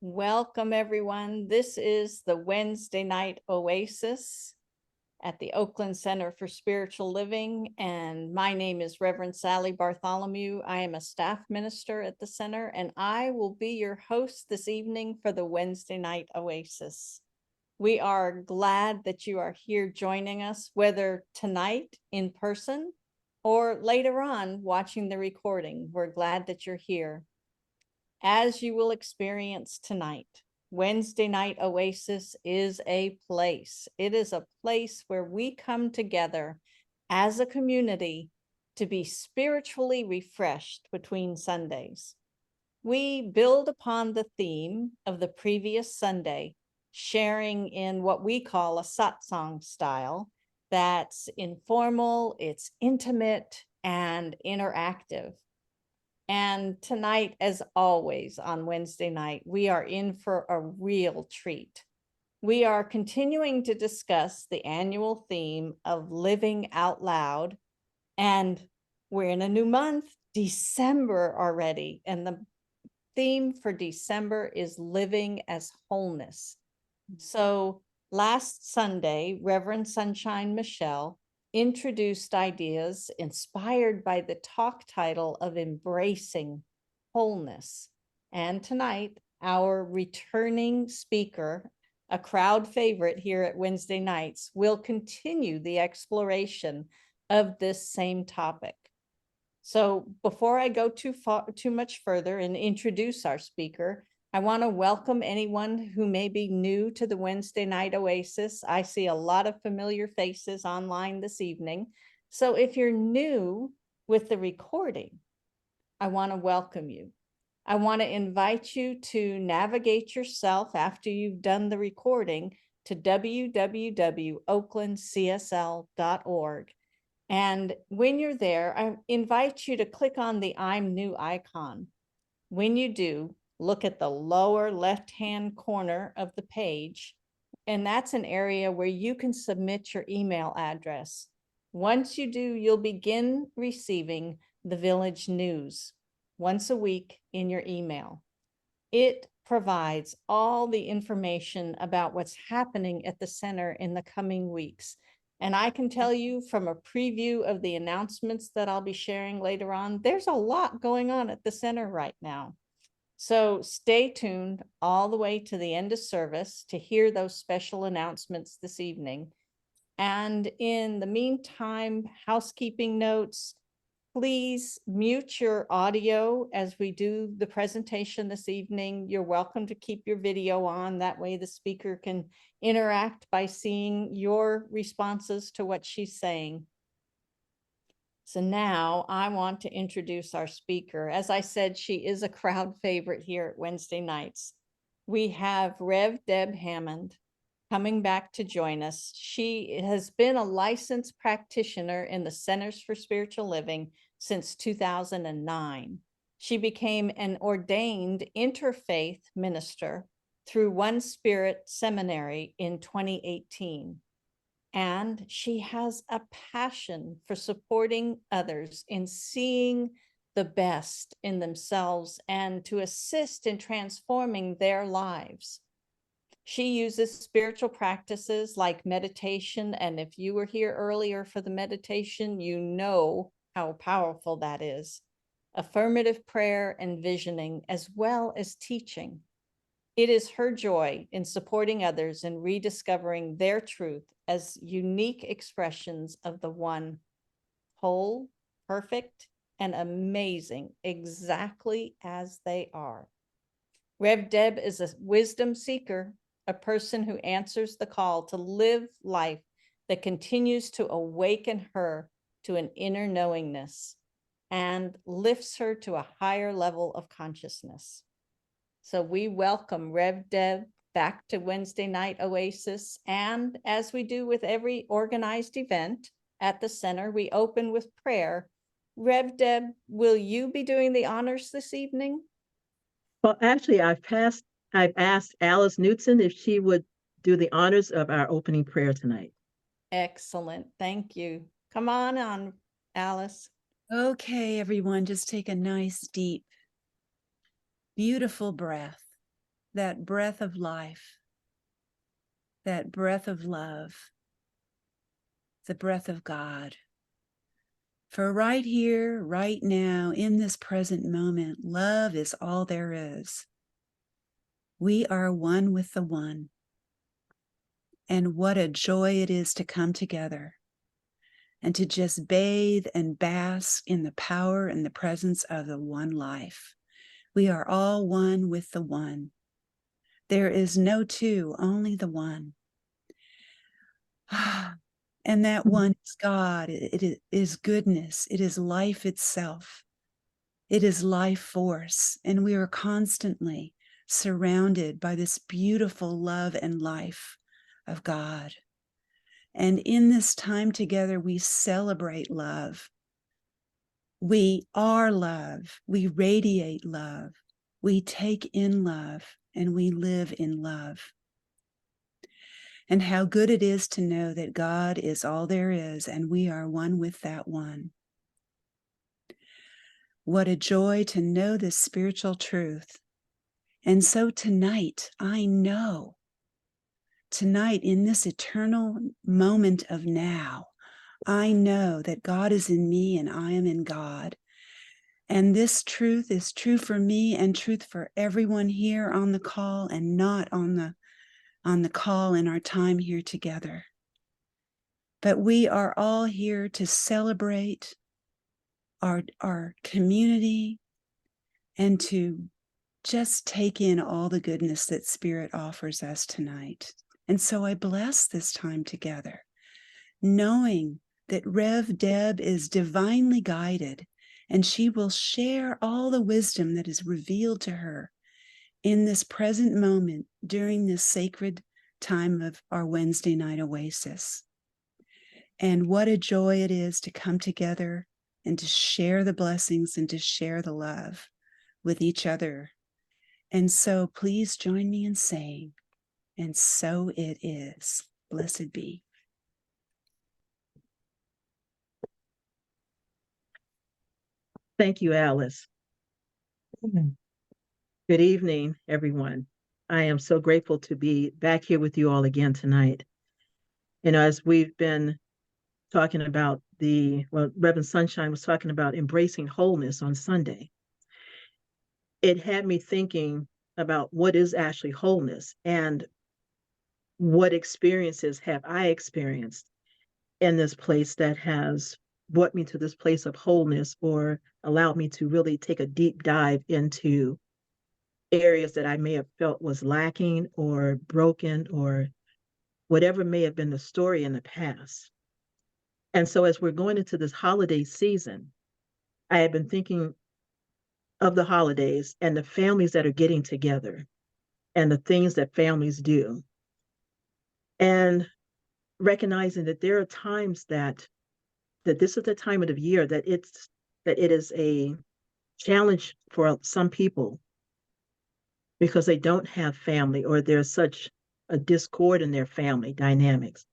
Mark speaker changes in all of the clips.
Speaker 1: Welcome, everyone. This is the Wednesday night Oasis at the Oakland Center for Spiritual Living. And my name is Reverend Sally Bartholomew. I am a staff minister at the center, and I will be your host this evening for the Wednesday night Oasis. We are glad that you are here joining us, whether tonight in person or later on watching the recording. We're glad that you're here. As you will experience tonight, Wednesday Night Oasis is a place. It is a place where we come together as a community to be spiritually refreshed between Sundays. We build upon the theme of the previous Sunday, sharing in what we call a satsang style that's informal, it's intimate, and interactive. And tonight, as always, on Wednesday night, we are in for a real treat. We are continuing to discuss the annual theme of living out loud. And we're in a new month, December already. And the theme for December is living as wholeness. So last Sunday, Reverend Sunshine Michelle introduced ideas inspired by the talk title of Embracing Wholeness. And tonight, our returning speaker, a crowd favorite here at Wednesday nights, will continue the exploration of this same topic. So before I go too much further and introduce our speaker, I want to welcome anyone who may be new to the Wednesday Night Oasis. I see a lot of familiar faces online this evening. So if you're new with the recording, I want to welcome you. I want to invite you to navigate yourself after you've done the recording to www.oaklandcsl.org. And when you're there, I invite you to click on the I'm New icon. When you do, look at the lower left-hand corner of the page, and that's an area where you can submit your email address. Once you do, you'll begin receiving the Village News once a week in your email. It provides all the information about what's happening at the center in the coming weeks. And I can tell you from a preview of the announcements that I'll be sharing later on, there's a lot going on at the center right now. So stay tuned all the way to the end of service to hear those special announcements this evening. And in the meantime, housekeeping notes, please mute your audio as we do the presentation this evening. You're welcome to keep your video on. That way the speaker can interact by seeing your responses to what she's saying. So now I want to introduce our speaker. As I said, she is a crowd favorite here at Wednesday nights. We have Rev Deb Hammond coming back to join us. She has been a licensed practitioner in the Centers for Spiritual Living since 2009. She became an ordained interfaith minister through One Spirit Seminary in 2018. And she has a passion for supporting others in seeing the best in themselves and to assist in transforming their lives. She uses spiritual practices like meditation. And if you were here earlier for the meditation, you know how powerful that is. Affirmative prayer and visioning, as well as teaching. It is her joy in supporting others and rediscovering their truth as unique expressions of the one, whole, perfect, and amazing, exactly as they are. Rev Deb is a wisdom seeker, a person who answers the call to live life that continues to awaken her to an inner knowingness and lifts her to a higher level of consciousness. So we welcome Rev Deb back to Wednesday Night Oasis. And as we do with every organized event at the center, we open with prayer. Rev Deb, will you be doing the honors this evening?
Speaker 2: Well, actually, I've asked Alice Knutson if she would do the honors of our opening prayer tonight.
Speaker 1: Excellent. Thank you. Come on, Alice.
Speaker 3: Okay, everyone, just take a nice, deep, beautiful breath. that breath of life, that breath of love, the breath of God. For right here, right now, in this present moment, love is all there is. We are one with the one. And what a joy it is to come together and to just bathe and bask in the power and the presence of the one life. We are all one with the one. There is no two, only the one. And that one is God. It is goodness. It is life itself. It is life force. And we are constantly surrounded by this beautiful love and life of God. And in this time together, we celebrate love. We are love. We radiate love. We take in love, and we live in love. And how good it is to know that God is all there is, and we are one with that one. What a joy to know this spiritual truth. And so tonight, I know, tonight in this eternal moment of now, I know that God is in me and I am in God. And this truth is true for me and truth for everyone here on the call and not on the call in our time here together. But we are all here to celebrate our community and to just take in all the goodness that Spirit offers us tonight. And so I bless this time together, knowing that Rev Deb is divinely guided, and she will share all the wisdom that is revealed to her in this present moment during this sacred time of our Wednesday night oasis. And what a joy it is to come together and to share the blessings and to share the love with each other. And so please join me in saying, and so it is. Blessed be.
Speaker 2: Thank you, Alice. Good evening, everyone. I am so grateful to be back here with you all again tonight. As we've been talking about Reverend Sunshine was talking about embracing wholeness on Sunday. It had me thinking about what is actually wholeness and what experiences have I experienced in this place that has brought me to this place of wholeness or allowed me to really take a deep dive into areas that I may have felt was lacking or broken or whatever may have been the story in the past. And so as we're going into this holiday season, I have been thinking of the holidays and the families that are getting together and the things that families do. And recognizing that there are times that this is the time of the year that it is a challenge for some people because they don't have family or there's such a discord in their family dynamics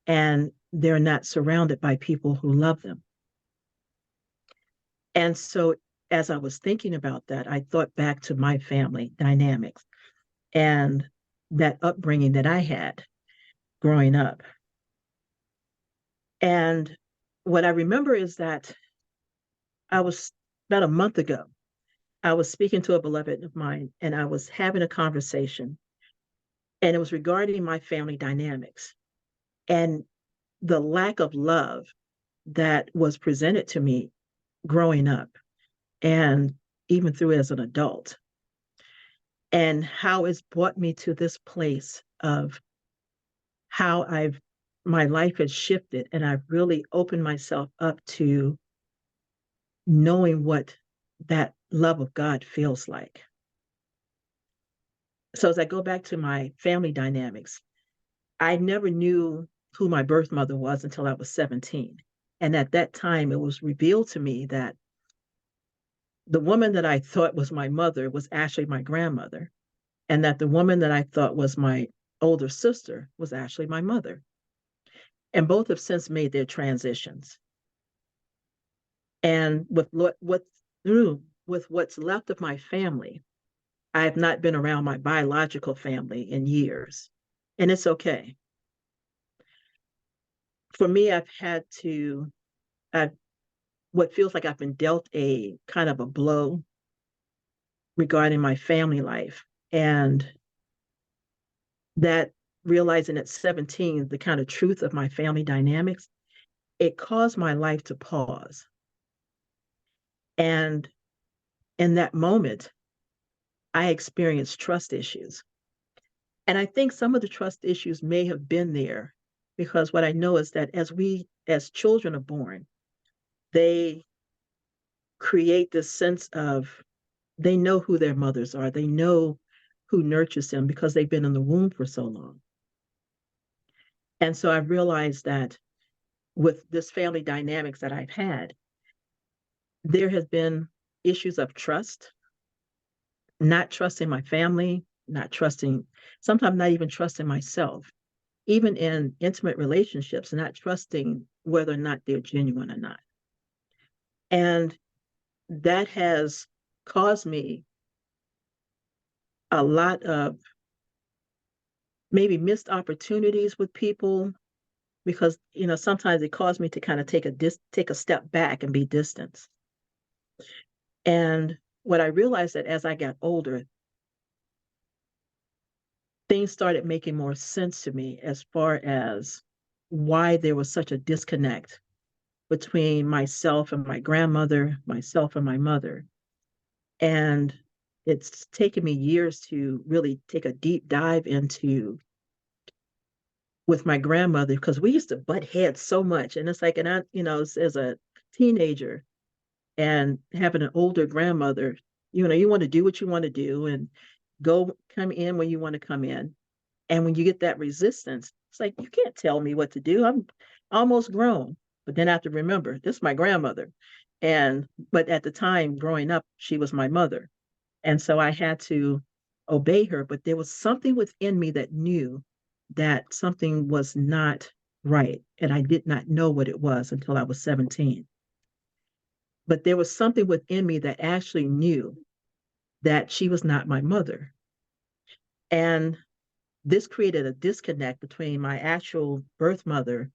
Speaker 2: and they're not surrounded by people who love them. And so as I was thinking about that, I thought back to my family dynamics and that upbringing that I had growing up. And what I remember is that I was about a month ago, I was speaking to a beloved of mine and I was having a conversation and it was regarding my family dynamics and the lack of love that was presented to me growing up and even through as an adult, and how it's brought me to this place of how my life has shifted and I've really opened myself up to knowing what that love of God feels like. So as I go back to my family dynamics, I never knew who my birth mother was until I was 17. And at that time, it was revealed to me that the woman that I thought was my mother was actually my grandmother, and that the woman that I thought was my older sister was actually my mother. And both have since made their transitions. And with what's left of my family, I have not been around my biological family in years, and it's okay. For me, I've what feels like I've been dealt a kind of a blow regarding my family life. And that realizing at 17, the kind of truth of my family dynamics, it caused my life to pause. And in that moment, I experienced trust issues. And I think some of the trust issues may have been there because what I know is that as children are born, they create this sense of they know who their mothers are. They know who nurtures them because they've been in the womb for so long. And so I realized that with this family dynamics that I've had, there has been issues of trust, not trusting my family, not trusting, sometimes not even trusting myself, even in intimate relationships, not trusting whether or not they're genuine or not. And that has caused me a lot of maybe missed opportunities with people because sometimes it caused me to kind of take a step back and be distant. And what I realized that as I got older, things started making more sense to me as far as why there was such a disconnect between myself and my grandmother, myself and my mother. And it's taken me years to really take a deep dive into with my grandmother because we used to butt heads so much. And it's like, and I, as a teenager and having an older grandmother, you want to do what you want to do and come in when you want to come in. And when you get that resistance, it's like, you can't tell me what to do. I'm almost grown. But then I have to remember, this is my grandmother. But at the time growing up, she was my mother. And so I had to obey her. But there was something within me that knew that something was not right. And I did not know what it was until I was 17. But there was something within me that actually knew that she was not my mother. And this created a disconnect between my actual birth mother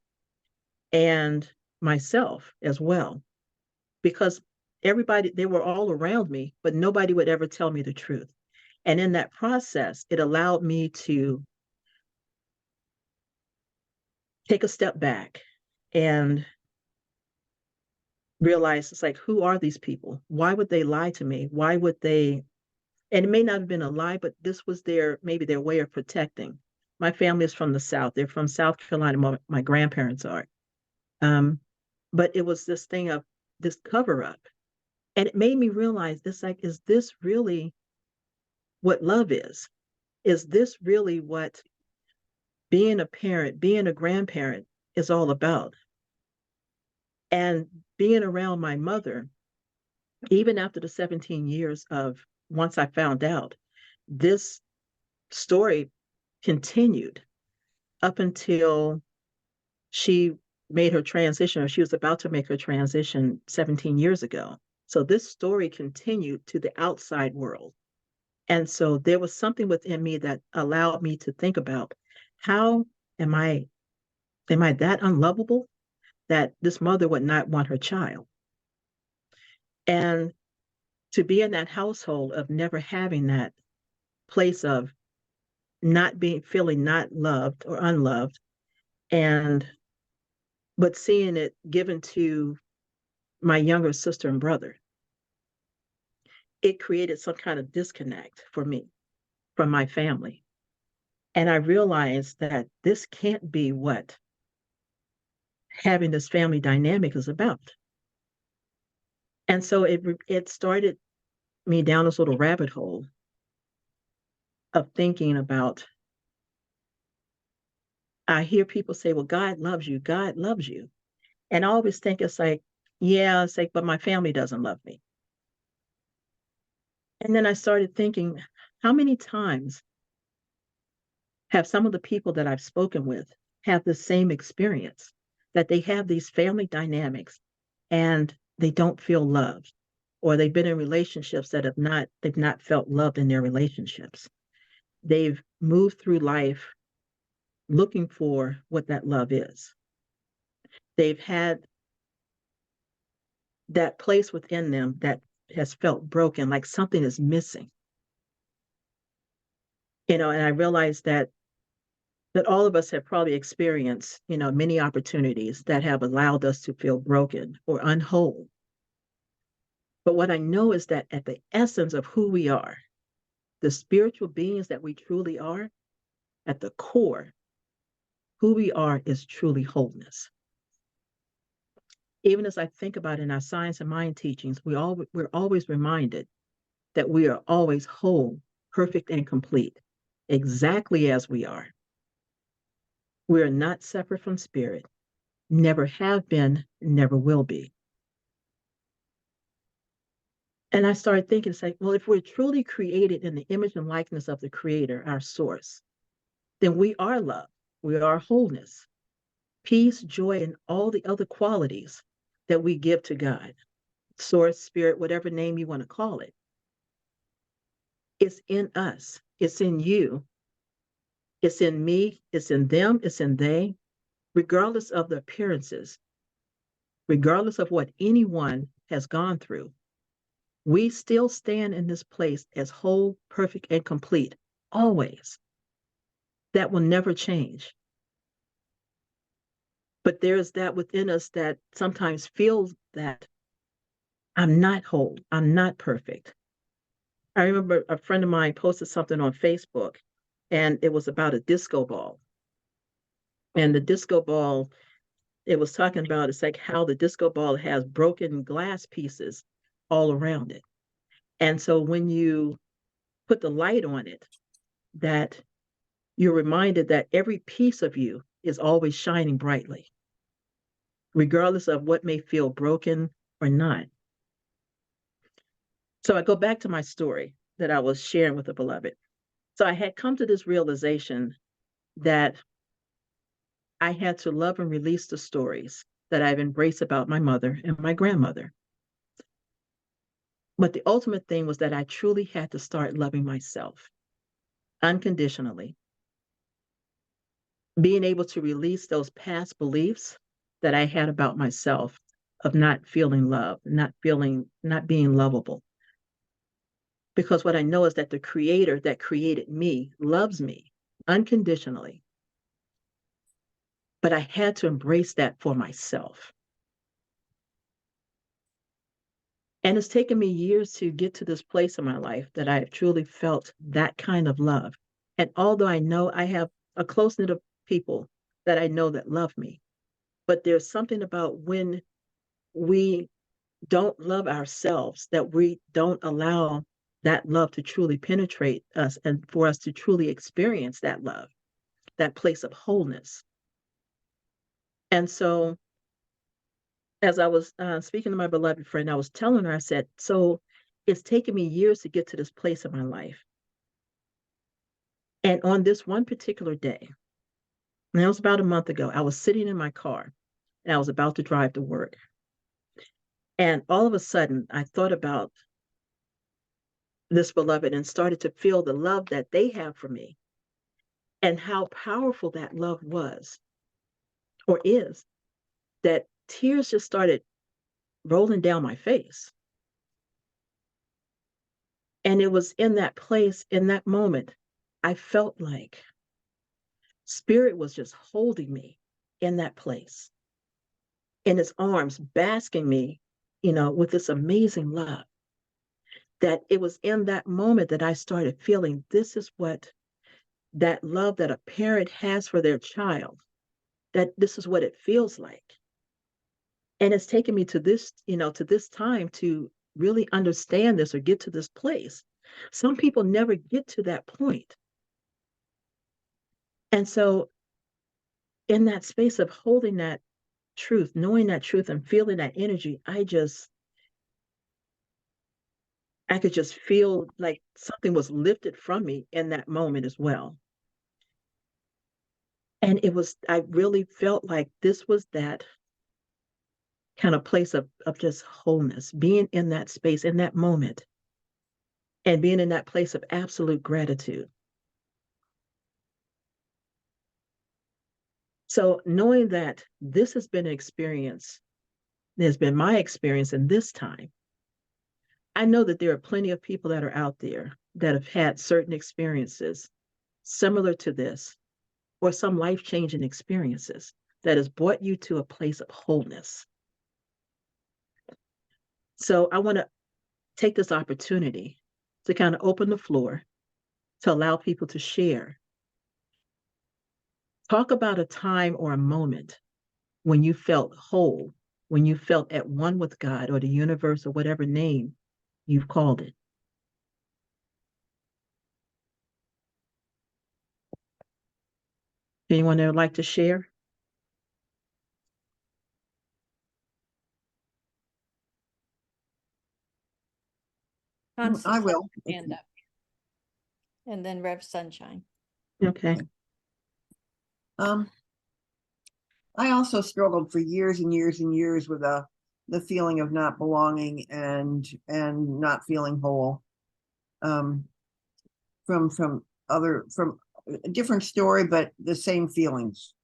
Speaker 2: and myself as well, because they were all around me, but nobody would ever tell me the truth. And in that process, it allowed me to take a step back and realize it's like, who are these people? Why would they lie to me? Why would they? And it may not have been a lie, but this was maybe their way of protecting. My family is from the South. They're from South Carolina. My grandparents are. But it was this thing of this cover up. And it made me realize this, like, is this really what love is? Is this really what being a parent, being a grandparent is all about? And being around my mother, even after the 17 years of once I found out, this story continued up until she made her transition, or she was about to make her transition 17 years ago. So this story continued to the outside world. And so there was something within me that allowed me to think about how am I that unlovable that this mother would not want her child? And to be in that household of never having that place of feeling not loved or unloved, but seeing it given to my younger sister and brother, it created some kind of disconnect for me from my family. And I realized that this can't be what having this family dynamic is about. And so it started me down this little rabbit hole of thinking about, I hear people say, well, God loves you. God loves you. And I always think it's like, yeah, it's like, but my family doesn't love me. And then I started thinking, how many times have some of the people that I've spoken with have the same experience, that they have these family dynamics and they don't feel loved, or they've been in relationships that they've not felt loved in their relationships. They've moved through life looking for what that love is. They've had that place within them that has felt broken, like something is missing. And I realized that all of us have probably experienced, many opportunities that have allowed us to feel broken or unwhole. But what I know is that at the essence of who we are, the spiritual beings that we truly are, at the core, who we are is truly wholeness. Even as I think about in our science and mind teachings, we're always reminded that we are always whole, perfect, and complete, exactly as we are. We are not separate from spirit, never have been, never will be. And I started thinking, it's like, well, if we're truly created in the image and likeness of the Creator, our source, then we are love, we are wholeness, peace, joy, and all the other qualities that we give to God, source, spirit, whatever name you want to call it. It's in us, it's in you, it's in me, it's in them, it's in they, regardless of the appearances, regardless of what anyone has gone through. We still stand in this place as whole, perfect, and complete, always. That will never change. But there's that within us that sometimes feels that I'm not whole, I'm not perfect. I remember a friend of mine posted something on Facebook, and it was about a disco ball. And the disco ball, it was talking about, it's like how the disco ball has broken glass pieces all around it. And so when you put the light on it, that you're reminded that every piece of you is always shining brightly, regardless of what may feel broken or not. So I go back to my story that I was sharing with the beloved. So I had come to this realization that I had to love and release the stories that I've embraced about my mother and my grandmother. But the ultimate thing was that I truly had to start loving myself unconditionally, being able to release those past beliefs that I had about myself of not feeling love, not being lovable. Because what I know is that the Creator that created me loves me unconditionally. But I had to embrace that for myself. And it's taken me years to get to this place in my life that I have truly felt that kind of love. And although I know I have a close knit of people that I know that love me, but there's something about when we don't love ourselves, that we don't allow that love to truly penetrate us and for us to truly experience that love, that place of wholeness. And so as I was speaking to my beloved friend, I was telling her, I said, so it's taken me years to get to this place in my life. And on this one particular day, and that was about a month ago, I was sitting in my car and I was about to drive to work. And all of a sudden, I thought about this beloved and started to feel the love that they have for me and how powerful that love was or is, that tears just started rolling down my face. And it was in that place, in that moment, I felt like Spirit was just holding me in that place, in his arms, basking me, with this amazing love. That it was in that moment that I started feeling this is what that love that a parent has for their child, that this is what it feels like. And it's taken me to this, to this time to really understand this or get to this place. Some people never get to that point. And so in that space of holding that truth, knowing that truth and feeling that energy, I could just feel like something was lifted from me in that moment as well. And I really felt like this was that kind of place of just wholeness, being in that space, in that moment, and being in that place of absolute gratitude. So knowing that this has been an experience, has been my experience in this time, I know that there are plenty of people that are out there that have had certain experiences similar to this, or some life-changing experiences that has brought you to a place of wholeness. So I want to take this opportunity to kind of open the floor to allow people to share. Talk about a time or a moment when you felt whole, when you felt at one with God or the universe or whatever name you've called it. Anyone that would like to share?
Speaker 4: I will.
Speaker 1: Hand up. And then Rev Sunshine.
Speaker 2: Okay.
Speaker 4: I also struggled for years and years and years with the feeling of not belonging and not feeling whole. From a different story, but the same feelings.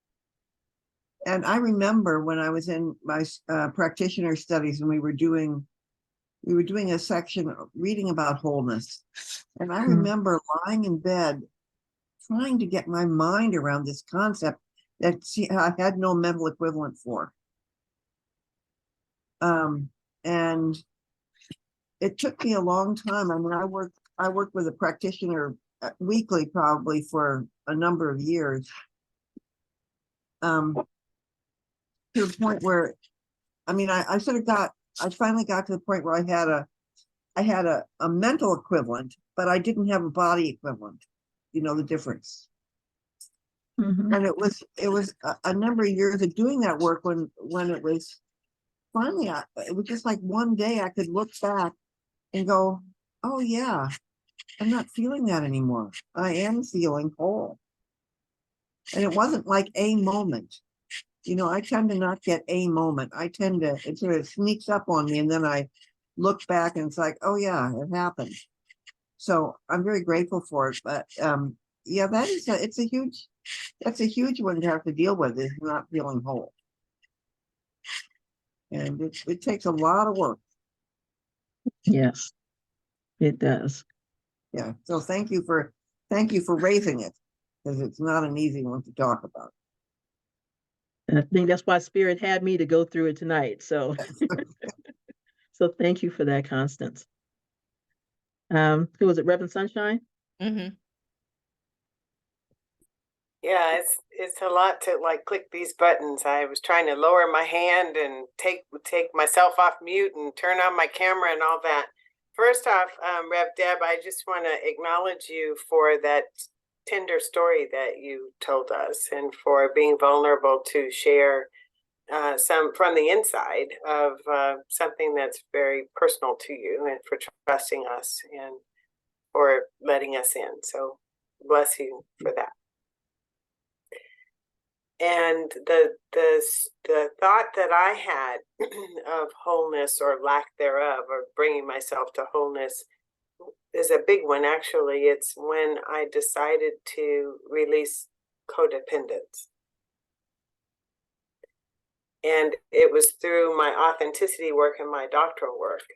Speaker 4: And I remember when I was in my practitioner studies, and we were doing a section reading about wholeness, and I remember lying in bed trying to get my mind around this concept that I had no mental equivalent for. And it took me a long time. I mean, I worked with a practitioner weekly, probably for a number of years. To the point where, I mean, I finally got to the point where I had a mental equivalent, but I didn't have a body equivalent. You know the difference.
Speaker 2: Mm-hmm.
Speaker 4: And it was a number of years of doing that work when it was finally, it was just like one day I could look back and go, oh yeah, I'm not feeling that anymore. I am feeling whole. And it wasn't like a moment. You know, I tend to not get a moment. It sort of sneaks up on me, and then I look back and it's like, oh yeah, it happened. So I'm very grateful for it. But yeah, that's a huge one to have to deal with, is not feeling whole. And it takes a lot of work.
Speaker 2: Yes, it does.
Speaker 4: Yeah. So thank you for raising it, because it's not an easy one to talk about.
Speaker 2: And I think that's why Spirit had me to go through it tonight. So, so thank you for that, Constance. Who was it, Reverend Sunshine?
Speaker 1: Mm-hmm.
Speaker 5: Yeah, it's a lot to like click these buttons. I was trying to lower my hand and take myself off mute and turn on my camera and all that. First off, Rev Deb, I just want to acknowledge you for that tender story that you told us, and for being vulnerable to share some from the inside of something that's very personal to you, and for trusting us and for letting us in. So bless you for that. And the thought that I had of wholeness or lack thereof, or bringing myself to wholeness, is a big one, actually. It's when I decided to release codependence. And it was through my authenticity work and my doctoral work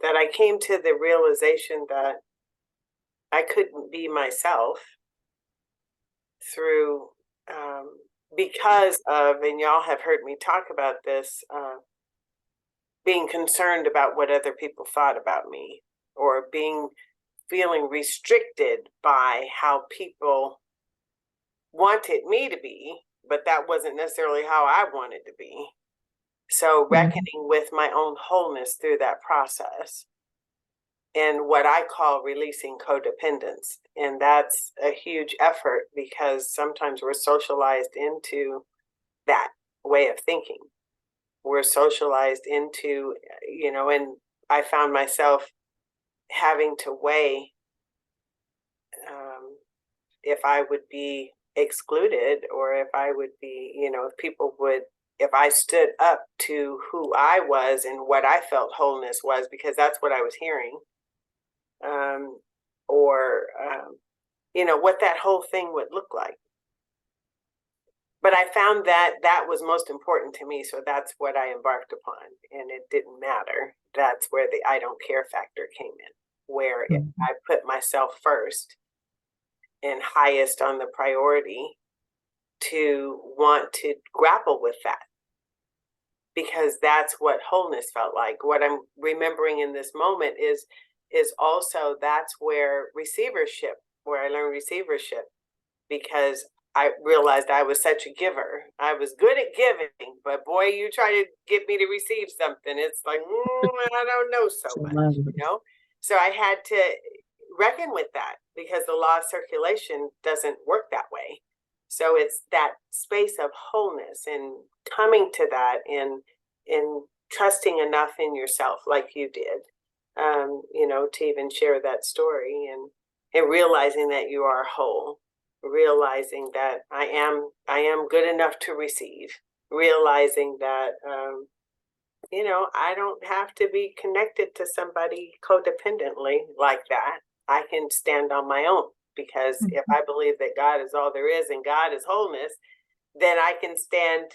Speaker 5: that I came to the realization that I couldn't be myself through because of, and y'all have heard me talk about this, being concerned about what other people thought about me, or feeling restricted by how people wanted me to be, but that wasn't necessarily how I wanted to be. So reckoning with my own wholeness through that process, and what I call releasing codependence. And that's a huge effort, because sometimes we're socialized into that way of thinking. We're socialized into, and I found myself having to weigh if I would be excluded, or if I would be, if people would if I stood up to who I was and what I felt wholeness was, because that's what I was hearing, or what that whole thing would look like. But I found that that was most important to me, so that's what I embarked upon, and it didn't matter. That's where the I don't care factor came in, where if I put myself first and highest on the priority to want to grapple with that, because that's what wholeness felt like. What I'm remembering in this moment is also that's where I learned receivership, because I realized I was such a giver. I was good at giving, but boy, you try to get me to receive something, it's like, I don't know so much. So I had to reckon with that, because the law of circulation doesn't work that way. So it's that space of wholeness and coming to that and trusting enough in yourself, like you did, to even share that story, and realizing that you are whole, realizing that I am good enough to receive, realizing that I don't have to be connected to somebody codependently like that. I can stand on my own, because if I believe that God is all there is and God is wholeness, then I can stand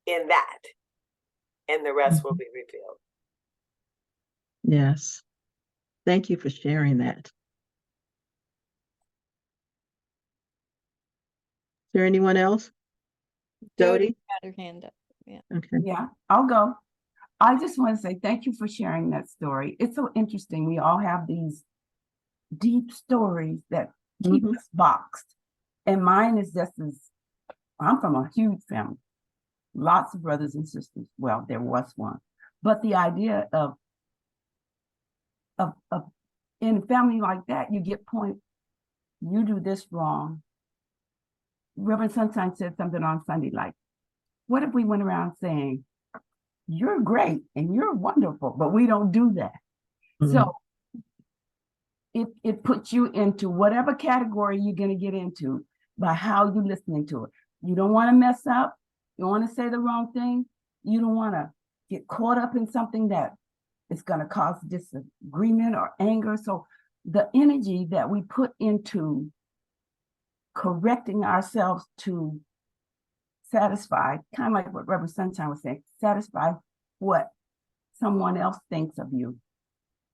Speaker 5: in that, and the rest will be revealed.
Speaker 2: Yes. Thank you for sharing that. Is there anyone else? Jody?
Speaker 1: Got her hand up. Yeah.
Speaker 2: Okay.
Speaker 6: Yeah, I'll go. I just want to say thank you for sharing that story. It's so interesting. We all have these deep stories that keep us boxed. And mine is just as, I'm from a huge family, lots of brothers and sisters. Well, there was one. But the idea of in a family like that, you get point, you do this wrong. Reverend Sunshine said something on Sunday like, what if we went around saying, you're great and you're wonderful, but we don't do that. So it puts you into whatever category you're going to get into by how you're listening to it. You don't want to mess up. You don't want to say the wrong thing. You don't want to get caught up in something that is going to cause disagreement or anger. So the energy that we put into correcting ourselves to satisfy, kind of like what Reverend Sunshine was saying, satisfy what someone else thinks of you.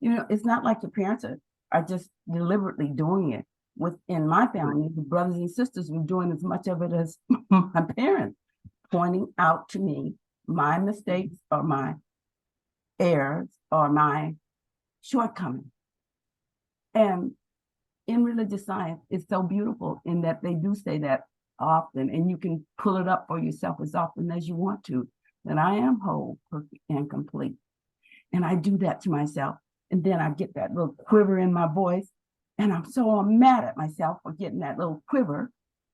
Speaker 6: It's not like your parents are just deliberately doing it. Within my family, the brothers and sisters were doing as much of it as my parents, pointing out to me my mistakes or my errors or my shortcomings. And in religious science, it's so beautiful in that they do say that often, and you can pull it up for yourself as often as you want to, that I am whole, perfect, and complete. And I do that to myself. And then I get that little quiver in my voice. And I'm so mad at myself for getting that little quiver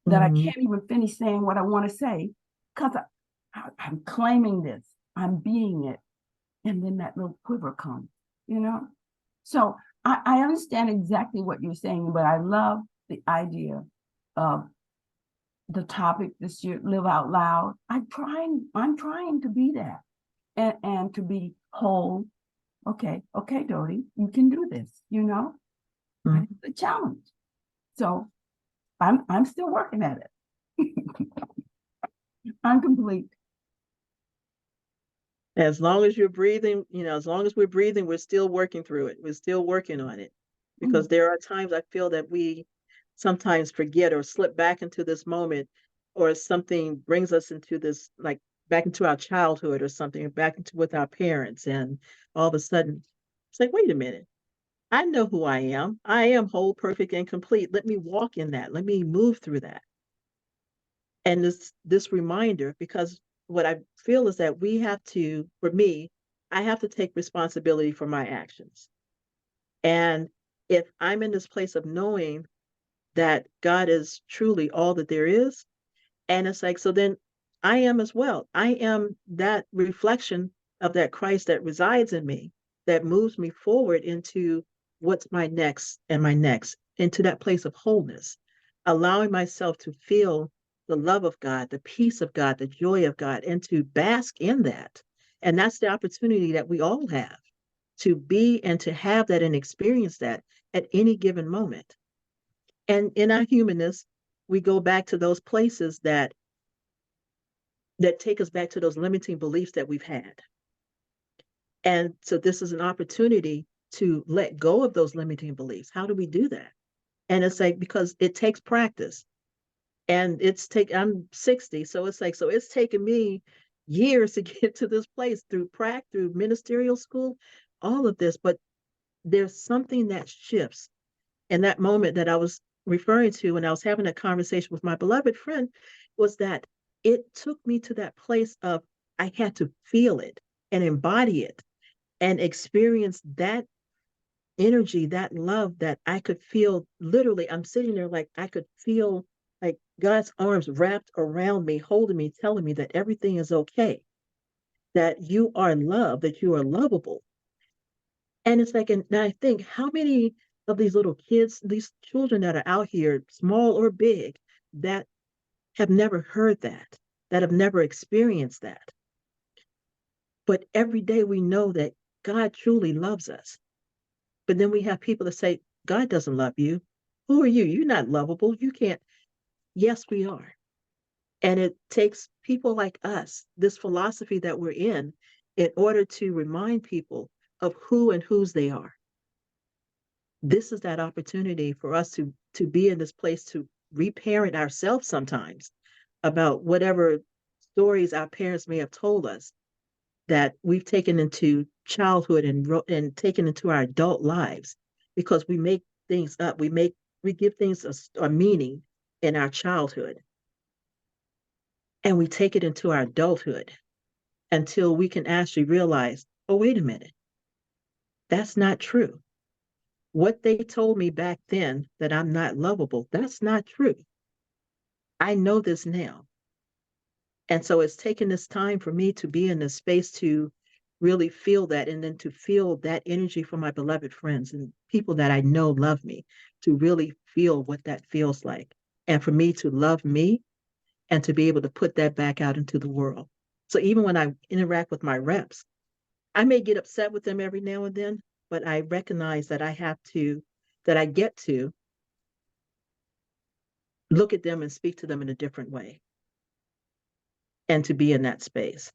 Speaker 6: that I can't even finish saying what I want to say, because I'm claiming this, I'm being it. And then that little quiver comes, So I understand exactly what you're saying, but I love the idea of the topic this year, Live Out Loud. I'm trying to be that and to be whole. Okay, Dodie, you can do this, It's a challenge. So I'm still working at it. I'm complete.
Speaker 2: As long as you're breathing, as long as we're breathing, we're still working through it. We're still working on it, because there are times I feel that we sometimes forget or slip back into this moment, or something brings us into this, like back into our childhood or something, back into with our parents. And all of a sudden it's like, wait a minute, I know who I am. I am whole, perfect, and complete. Let me walk in that. Let me move through that. And this reminder, because what I feel is that we have to, for me, I have to take responsibility for my actions. And if I'm in this place of knowing that God is truly all that there is, and it's like, so then I am as well. I am that reflection of that Christ that resides in me, that moves me forward into what's my next and my next, into that place of wholeness, allowing myself to feel the love of God, the peace of God, the joy of God, and to bask in that. And that's the opportunity that we all have, to be and to have that and experience that at any given moment. And in our humanness, we go back to those places that take us back to those limiting beliefs that we've had. And so this is an opportunity to let go of those limiting beliefs. How do we do that? And it's like, because it takes practice. And I'm 60, so it's taken me years to get to this place through through ministerial school, all of this. But there's something that shifts. And that moment that I was referring to when I was having a conversation with my beloved friend was that it took me to that place of I had to feel it and embody it and experience that energy, that love that I could feel. Literally, I'm sitting there like I could feel like God's arms wrapped around me, holding me, telling me that everything is okay, that you are loved, that you are lovable. And it's like, and I think, how many of these little kids, these children that are out here, small or big, that have never heard that have never experienced that. But every day we know that God truly loves us. But then we have people that say, God doesn't love you. Who are you? You're not lovable. You can't. Yes, we are. And it takes people like us, this philosophy that we're in order to remind people of who and whose they are. This is that opportunity for us to be in this place to reparent ourselves sometimes about whatever stories our parents may have told us that we've taken into childhood and taken into our adult lives, because we make things up. We give things a meaning in our childhood, and we take it into our adulthood until we can actually realize, oh, wait a minute, that's not true. What they told me back then, that I'm not lovable, that's not true. I know this now. And so it's taken this time for me to be in this space to really feel that, and then to feel that energy from my beloved friends and people that I know love me, to really feel what that feels like. And for me to love me and to be able to put that back out into the world. So even when I interact with my reps, I may get upset with them every now and then, but I recognize that I get to look at them and speak to them in a different way, and to be in that space.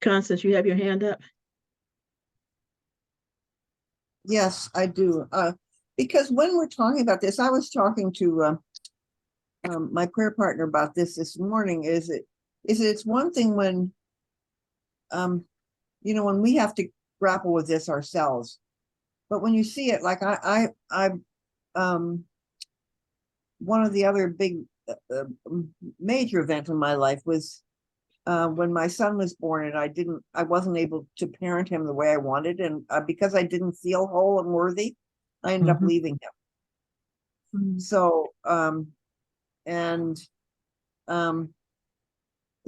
Speaker 2: Constance, you have your hand up?
Speaker 4: Yes, I do. Because when we're talking about this, I was talking to my prayer partner about this morning. It's one thing when, when we have to grapple with this ourselves, but when you see it, like one of the other big major event in my life was when my son was born, and I wasn't able to parent him the way I wanted, and because I didn't feel whole and worthy, I ended up leaving him. So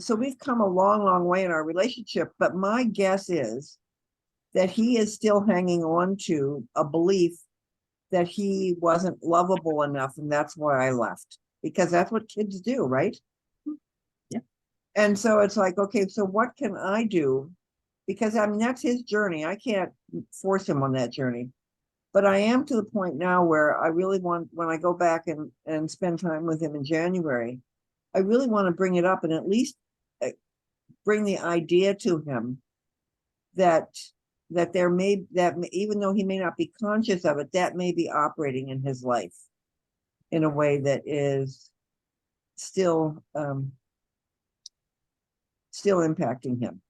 Speaker 4: so we've come a long way in our relationship, but my guess is that he is still hanging on to a belief that he wasn't lovable enough, and that's why I left, because that's what kids do, right?
Speaker 2: Yeah.
Speaker 4: And so it's like, okay, so what can I do? Because that's his journey. I can't force him on that journey. But I am to the point now where I really want, when I go back and spend time with him in January, I really want to bring it up and at least bring the idea to him that even though he may not be conscious of it, that may be operating in his life in a way that is still impacting him,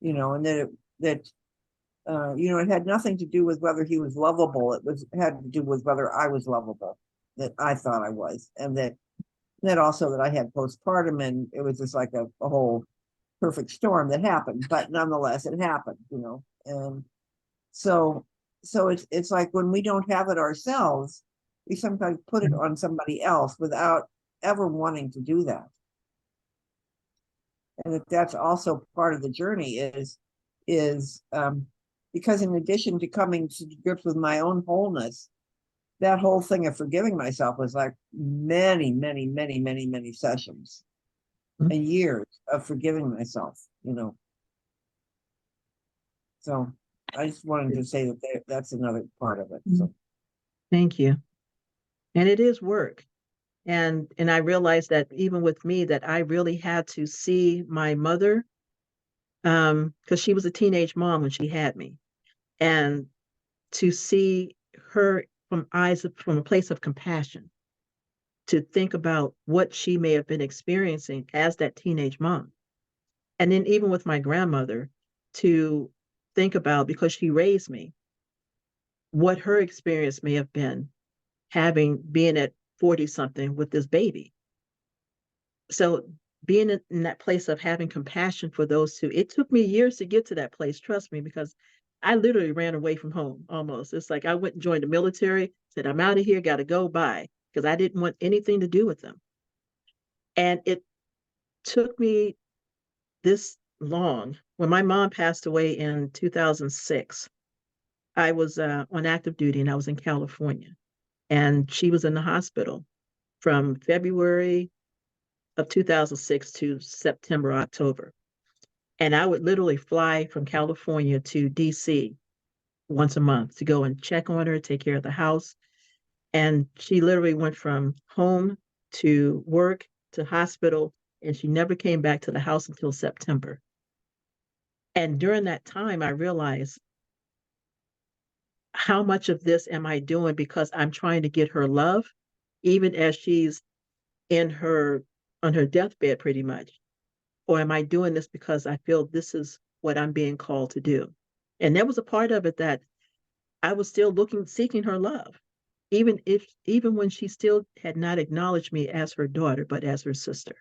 Speaker 4: and that it had nothing to do with whether he was lovable. It had to do with whether I was lovable, that I thought I was, and that also that I had postpartum, and it was just like a whole perfect storm that happened, but nonetheless it happened, and so it's like when we don't have it ourselves, we sometimes put it on somebody else without ever wanting to do that. And that's also part of the journey is because in addition to coming to grips with my own wholeness, that whole thing of forgiving myself was like many, many, many, many, many sessions
Speaker 2: Mhm.
Speaker 4: and years of forgiving myself, So I just wanted to say that that's another part of it. So
Speaker 2: Thank you. And it is work. And I realized that even with me, that I really had to see my mother, because she was a teenage mom when she had me, and to see her from a place of compassion, to think about what she may have been experiencing as that teenage mom. And then even with my grandmother, to think about, because she raised me, what her experience may have been being at 40 something with this baby. So being in that place of having compassion for those who, it took me years to get to that place, trust me, because I literally ran away from home almost. It's like I went and joined the military, said, I'm out of here, got to go, bye, because I didn't want anything to do with them. And it took me this long. When my mom passed away in 2006, I was on active duty and I was in California. And she was in the hospital from February of 2006 to September, October. And I would literally fly from California to DC once a month to go and check on her, take care of the house. And she literally went from home to work to hospital, and she never came back to the house until September. And during that time, I realized, how much of this am I doing because I'm trying to get her love, even as she's in her on her deathbed pretty much? Or am I doing this because I feel this is what I'm being called to do? And there was a part of it that I was still seeking her love, even when she still had not acknowledged me as her daughter, but as her sister.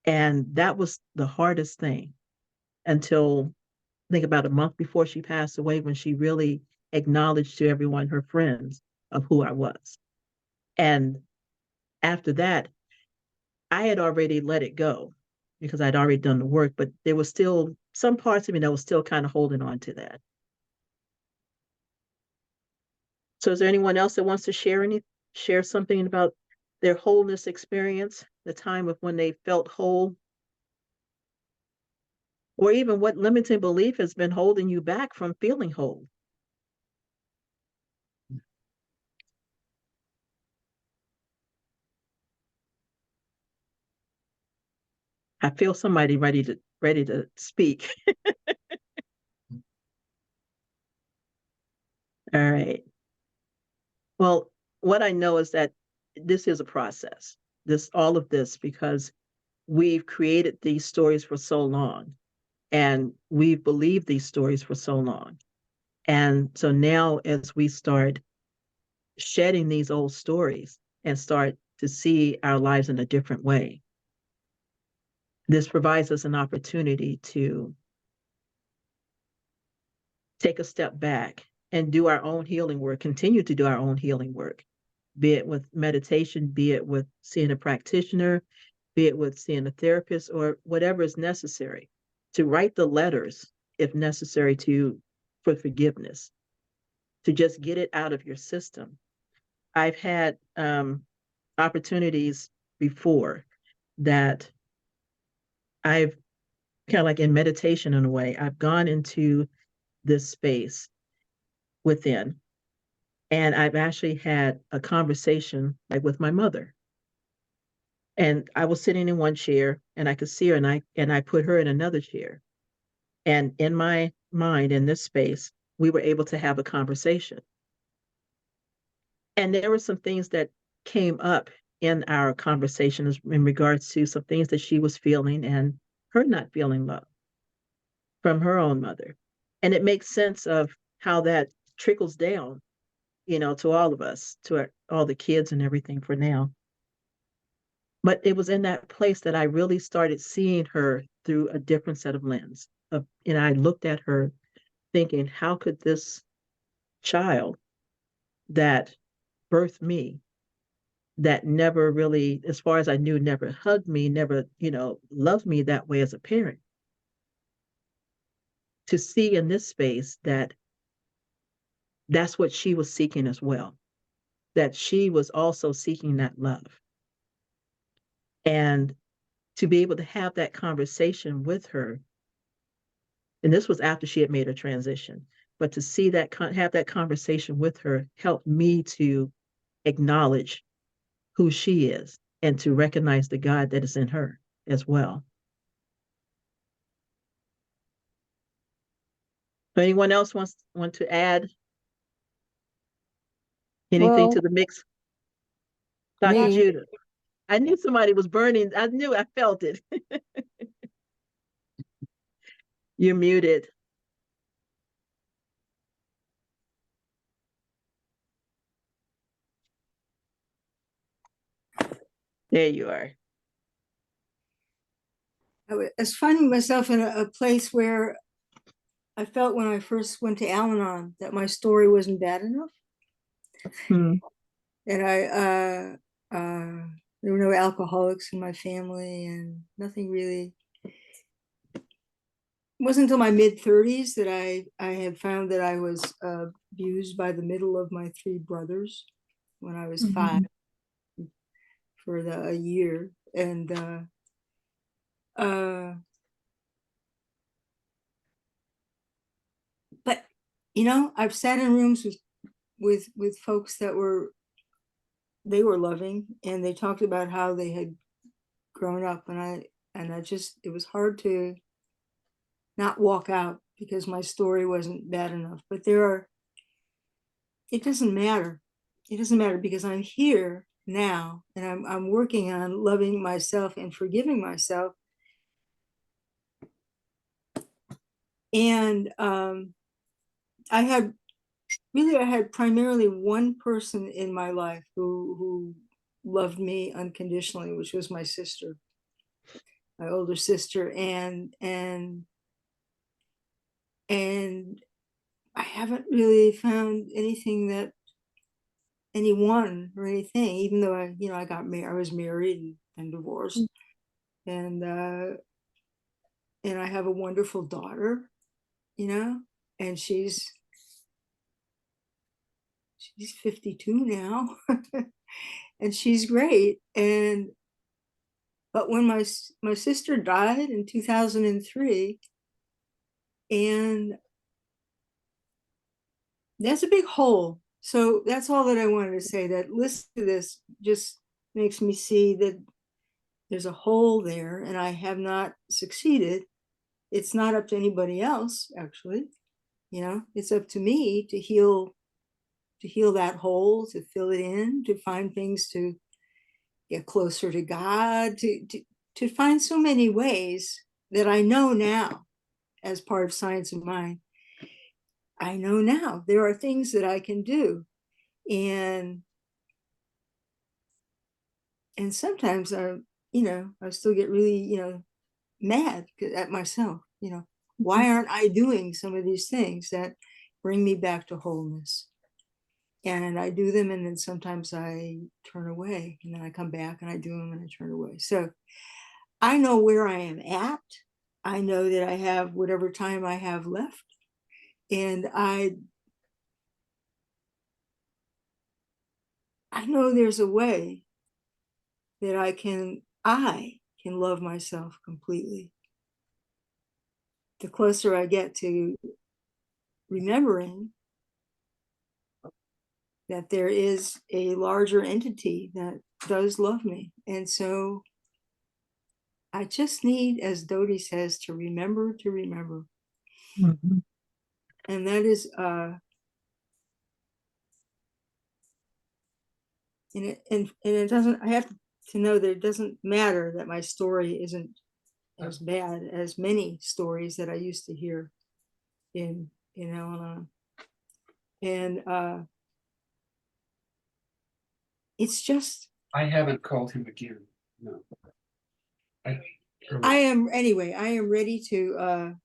Speaker 2: And that was the hardest thing, until I think about a month before she passed away, when she really acknowledged to everyone, her friends, of who I was. And after that, I had already let it go because I'd already done the work, but there was still some parts of me that was still kind of holding on to that. So is there anyone else that wants to share something about their wholeness experience, the time of when they felt whole, or even what limiting belief has been holding you back from feeling whole? I feel somebody ready to speak. All right. Well, what I know is that this is a process. All of this, because we've created these stories for so long, and we've believed these stories for so long. And so now, as we start shedding these old stories and start to see our lives in a different way, this provides us an opportunity to take a step back and do our own healing work, continue to do our own healing work, be it with meditation, be it with seeing a practitioner, be it with seeing a therapist, or whatever is necessary, to write the letters, if necessary, for forgiveness, to just get it out of your system. I've had opportunities before that I've kind of like in meditation, in a way, I've gone into this space within, and I've actually had a conversation like with my mother. And I was sitting in one chair and I could see her, and I put her in another chair. And in my mind, in this space, we were able to have a conversation. And there were some things that came up in our conversations in regards to some things that she was feeling, and her not feeling love from her own mother. And it makes sense of how that trickles down, to all of us, to all the kids and everything for now. But it was in that place that I really started seeing her through a different set of lens. And I looked at her thinking, how could this child that birthed me, that never really, as far as I knew, never hugged me, never, loved me that way as a parent, to see in this space that that's what she was seeking as well. that she was also seeking that love. And to be able to have that conversation with her, and this was after she had made her transition, but to see that, have that conversation with her helped me to acknowledge who she is and to recognize the God that is in her as well. Anyone else want to add anything to the mix? Dr.
Speaker 1: Me.
Speaker 2: Judith. I knew somebody was burning. I felt it. You're muted. There you are.
Speaker 7: I was finding myself in a place where I felt when I first went to Al-Anon that my story wasn't bad enough.
Speaker 2: Hmm.
Speaker 7: And there were no alcoholics in my family and nothing really. It wasn't until my mid-30s that I had found that I was abused by the middle of my 3 brothers when I was 5 for a year. And but I've sat in rooms with folks that were loving, and they talked about how they had grown up, and I just, it was hard to not walk out because my story wasn't bad enough. But it doesn't matter. It doesn't matter because I'm here now, and I'm working on loving myself and forgiving myself. And I had primarily one person in my life who loved me unconditionally, which was my sister, my older sister. And I haven't really found anyone or anything, even though I got married, I was married and divorced. And I have a wonderful daughter, and she's 52 now. And she's great. But when my sister died in 2003, and that's a big hole. So that's all that I wanted to say. That listen to this just makes me see that there's a hole there, and I have not succeeded. It's not up to anybody else, actually. It's up to me to heal that hole, to fill it in, to find things to get closer to God, to find so many ways that I know now, as part of Science of Mind. I know now there are things that I can do. And sometimes I still get really, mad at myself. Why aren't I doing some of these things that bring me back to wholeness? And I do them, and then sometimes I turn away, and then I come back and I do them and I turn away. So I know where I am at. I know that I have whatever time I have left. And I know there's a way that I can love myself completely. The closer I get to remembering that there is a larger entity that does love me. And so I just need, as Dodie says, to remember to remember.
Speaker 2: Mm-hmm.
Speaker 7: And that is and it doesn't, I have to know that it doesn't matter that my story isn't as bad as many stories that I used to hear in Al-Anon. And it's just,
Speaker 8: I haven't called him again. No.
Speaker 7: I am ready to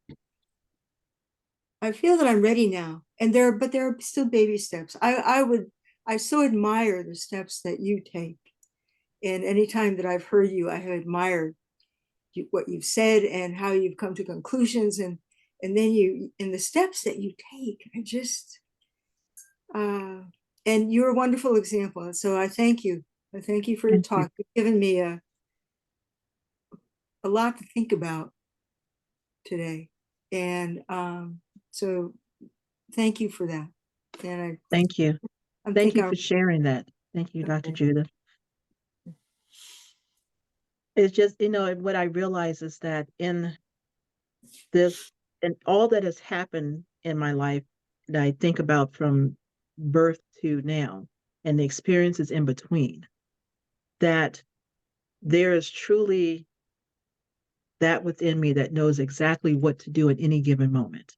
Speaker 7: I feel that I'm ready now. And but there are still baby steps. I so admire the steps that you take. And anytime that I've heard you, I have admired what you've said and how you've come to conclusions, and then in the steps that you take. I just and And you're a wonderful example. And so I thank you. I thank you for your
Speaker 2: Thank you.
Speaker 7: talk. You've given me a lot to think about today. And so thank you for that. And
Speaker 2: Thank you.
Speaker 7: I
Speaker 2: Thank
Speaker 7: think
Speaker 2: you for sharing that. Thank you, Dr. Judith. It's just, what I realize is that in this and all that has happened in my life that I think about from birth to now and the experiences in between, that there is truly that within me that knows exactly what to do at any given moment.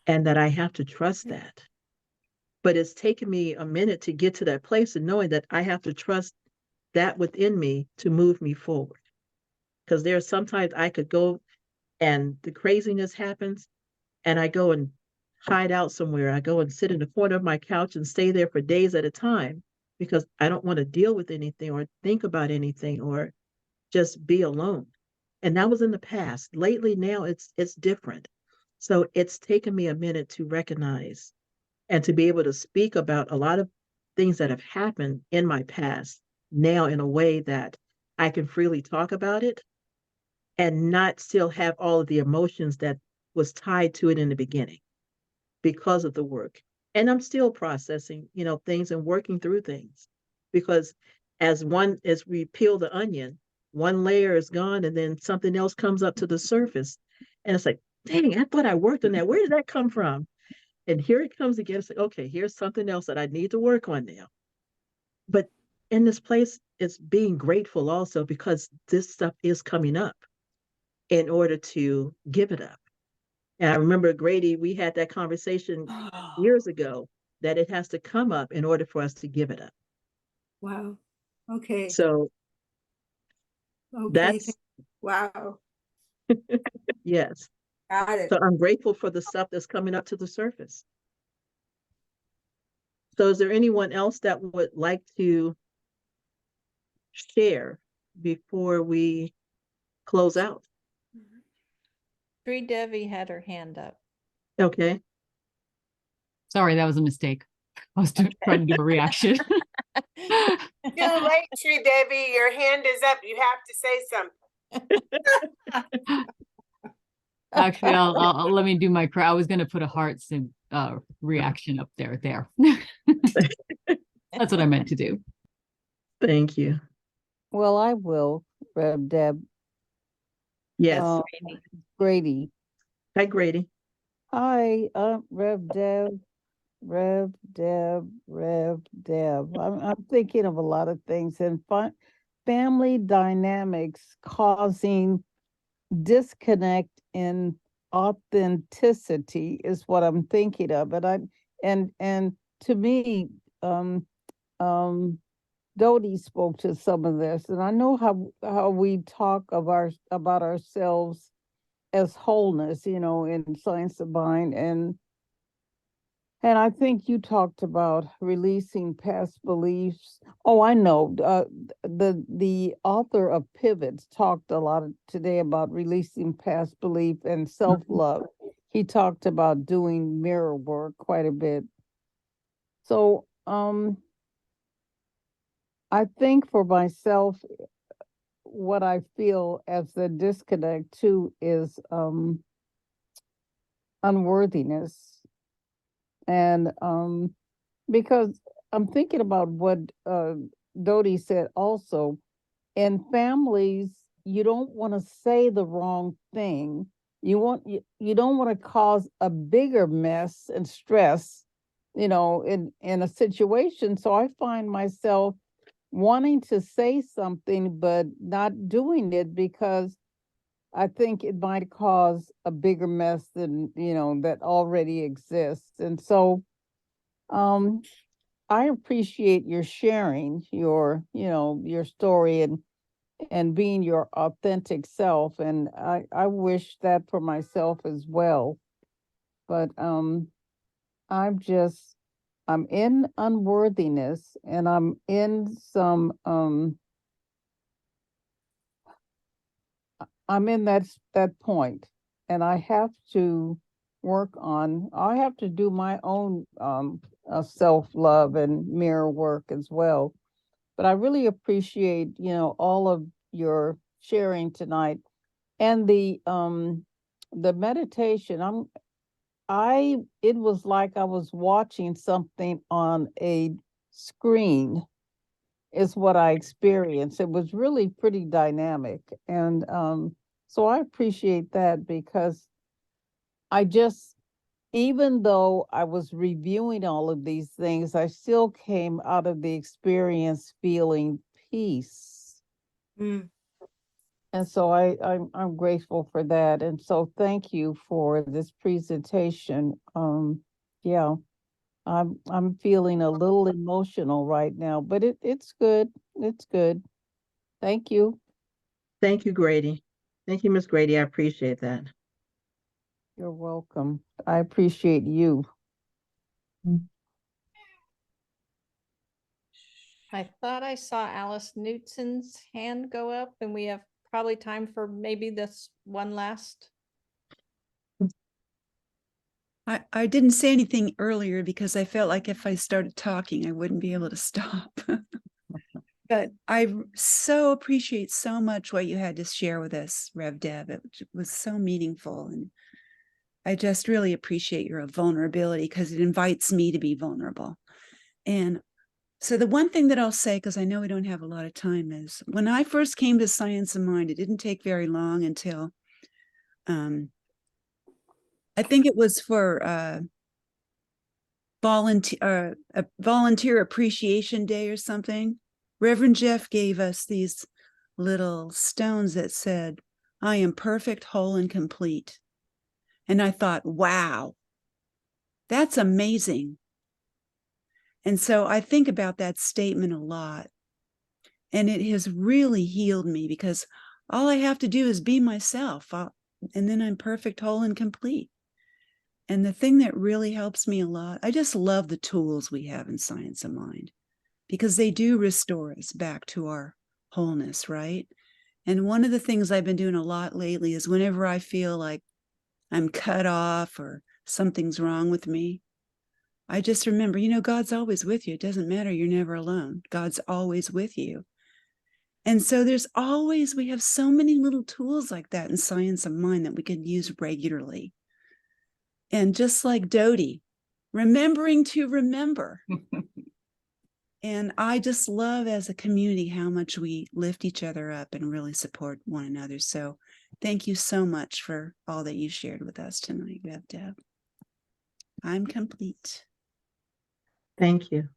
Speaker 2: And that I have to trust that. But it's taken me a minute to get to that place of knowing that I have to trust that within me to move me forward. Because there are sometimes I could go and the craziness happens and I go and hide out somewhere. I go and sit in the corner of my couch and stay there for days at a time because I don't want to deal with anything or think about anything or just be alone. And that was in the past. Lately now it's different. So it's taken me a minute to recognize and to be able to speak about a lot of things that have happened in my past now in a way that I can freely talk about it and not still have all of the emotions that was tied to it in the beginning because of the work. And I'm still processing, things and working through things because as we peel the onion, one layer is gone and then something else comes up to the surface. And it's like, dang, I thought I worked on that. Where did that come from? And here it comes again. It's like, okay, here's something else that I need to work on now. But in this place, it's being grateful also because this stuff is coming up in order to give it up. And I remember, Grady, we had that conversation years ago that it has to come up in order for us to give it up.
Speaker 7: wow. Okay.
Speaker 2: So
Speaker 7: Okay.
Speaker 2: that's,
Speaker 7: Wow.
Speaker 2: yes.
Speaker 7: Got it.
Speaker 2: So I'm grateful for the stuff that's coming up to the surface. So is there anyone else that would like to share before we close out?
Speaker 1: Sri Devi had her hand up.
Speaker 2: Okay.
Speaker 9: Sorry, that was a mistake. I was trying to do a reaction.
Speaker 5: Too late, Sri Devi. Your hand is up. You have to say something.
Speaker 9: Actually, I'll let me do my. I was going to put a hearts and reaction up there. That's what I meant to do.
Speaker 2: Thank you.
Speaker 10: Well, I will, Rev Deb.
Speaker 2: Yes.
Speaker 10: Grady.
Speaker 2: Hi, Grady.
Speaker 10: Hi, Rev Deb. Rev Deb. I'm thinking of a lot of things and family dynamics causing disconnect in authenticity is what I'm thinking of. And to me, Dodie spoke to some of this, and I know how we talk about ourselves as wholeness, in Science of Mind, and I think you talked about releasing past beliefs. Oh, I know. The author of Pivots talked a lot today about releasing past belief and self-love. He talked about doing mirror work quite a bit. So, I think for myself, what I feel as the disconnect too is unworthiness. And because I'm thinking about what Dodie said also, in families, you don't want to say the wrong thing. You don't want to cause a bigger mess and stress, in a situation. So I find myself wanting to say something but not doing it because I think it might cause a bigger mess than, that already exists. And so I appreciate your sharing your story and being your authentic self. And I wish that for myself as well. But I'm in unworthiness and I'm in some I'm in that point and I have to work on. I have to do my own self-love and mirror work as well. But I really appreciate, all of your sharing tonight and the meditation. It was like I was watching something on a screen is what I experienced. It was really pretty dynamic. And so I appreciate that because I just, even though I was reviewing all of these things, I still came out of the experience feeling peace.
Speaker 7: Mm.
Speaker 10: And so I'm grateful for that. And so thank you for this presentation. Yeah, I'm feeling a little emotional right now, but it's good. It's good. Thank you.
Speaker 2: Thank you, Grady. Thank you, Miss Grady. I appreciate that.
Speaker 10: You're welcome. I appreciate you.
Speaker 1: I thought I saw Alice Newton's hand go up, and we have probably time for maybe this one last.
Speaker 3: I didn't say anything earlier because I felt like if I started talking, I wouldn't be able to stop. But I so appreciate so much what you had to share with us, Rev Deb. It was so meaningful. And I just really appreciate your vulnerability because it invites me to be vulnerable. And so the one thing that I'll say, because I know we don't have a lot of time, is when I first came to Science of Mind, it didn't take very long until I think it was for a volunteer appreciation day or something. Reverend Jeff gave us these little stones that said, "I am perfect, whole, and complete." And I thought, wow, that's amazing. And so I think about that statement a lot. And it has really healed me because all I have to do is be myself. And then I'm perfect, whole, and complete. And the thing that really helps me a lot, I just love the tools we have in Science of Mind because they do restore us back to our wholeness, right? And one of the things I've been doing a lot lately is whenever I feel like I'm cut off or something's wrong with me, I just remember, God's always with you. It doesn't matter. You're never alone. God's always with you. And so we have so many little tools like that in Science of Mind that we can use regularly. And just like Dodie, remembering to remember. And I just love as a community how much we lift each other up and really support one another. So thank you so much for all that you shared with us tonight, Rev Deb. I'm complete.
Speaker 2: Thank you.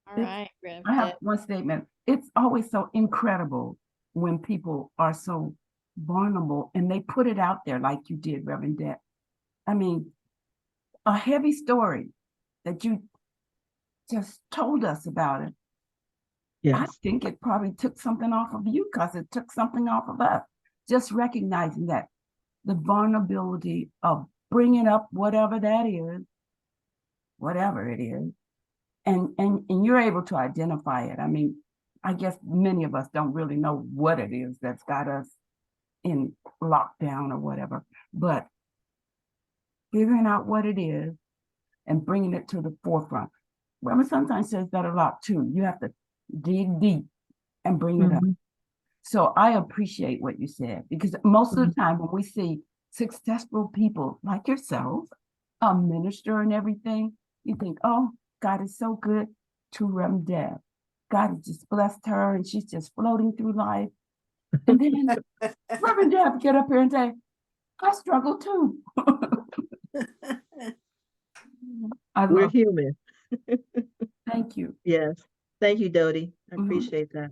Speaker 1: All right, Rev
Speaker 6: I have
Speaker 1: Deb.
Speaker 6: one statement. It's always so incredible when people are so vulnerable and they put it out there like you did, Reverend Deb. I mean, a heavy story that you just told us about it.
Speaker 2: Yes.
Speaker 6: I think it probably took something off of you because it took something off of us. Just recognizing that the vulnerability of bringing up whatever that is, whatever it is, and you're able to identify it. I mean, I guess many of us don't really know what it is that's got us in lockdown or whatever, but figuring out what it is and bringing it to the forefront. Reverend sometimes says that a lot too. You have to dig deep and bring it up. So I appreciate what you said because most of the time when we see successful people like yourself, a minister and everything, you think, oh, God is so good to Reverend Deb. God has just blessed her and she's just floating through life. And then Reverend Deb get up here and say, I struggle too.
Speaker 2: We're human.
Speaker 6: Thank you.
Speaker 2: Yes. Thank you, Dodie. I appreciate that.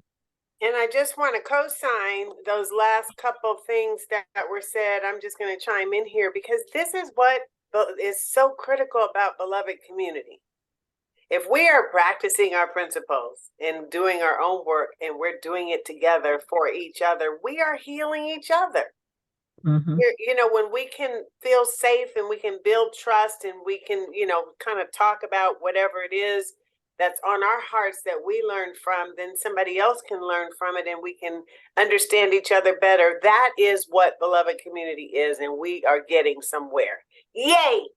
Speaker 5: And I just want to co-sign those last couple things that were said. I'm just going to chime in here because this is what is so critical about beloved community. If we are practicing our principles and doing our own work and we're doing it together for each other, we are healing each other. When we can feel safe and we can build trust and we can, kind of talk about whatever it is that's on our hearts that we learn from, then somebody else can learn from it and we can understand each other better. That is what beloved community is, and we are getting somewhere. Yay!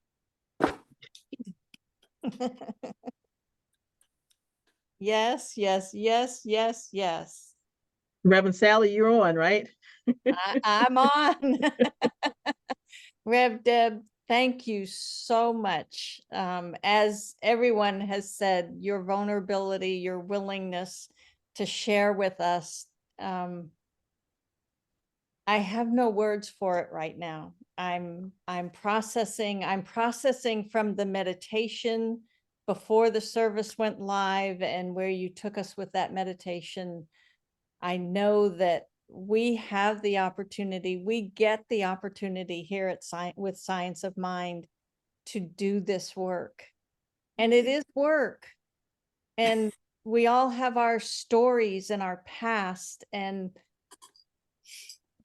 Speaker 1: Yes, yes, yes, yes, yes.
Speaker 2: Reverend Sally, you're on, right?
Speaker 1: I'm on. Rev Deb, thank you so much. As everyone has said, your vulnerability, your willingness to share with us, I have no words for it right now. I'm processing from the meditation before the service went live and where you took us with that meditation. I know that we have the opportunity, we get the opportunity here at with Science of Mind to do this work. And it is work. And we all have our stories and our past, and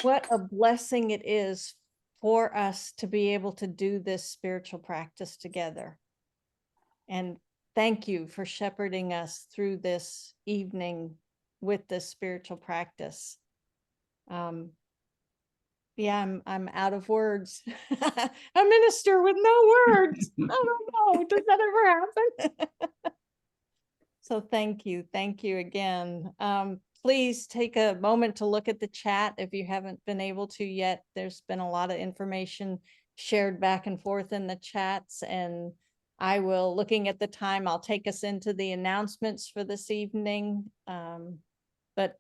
Speaker 1: what a blessing it is for us to be able to do this spiritual practice together. And thank you for shepherding us through this evening with this spiritual practice. Yeah, I'm out of words. A minister with no words. I don't know. Does that ever happen? So thank you again. Please take a moment to look at the chat if you haven't been able to yet. There's been a lot of information shared back and forth in the chats, and I will, looking at the time, I'll take us into the announcements for this evening. But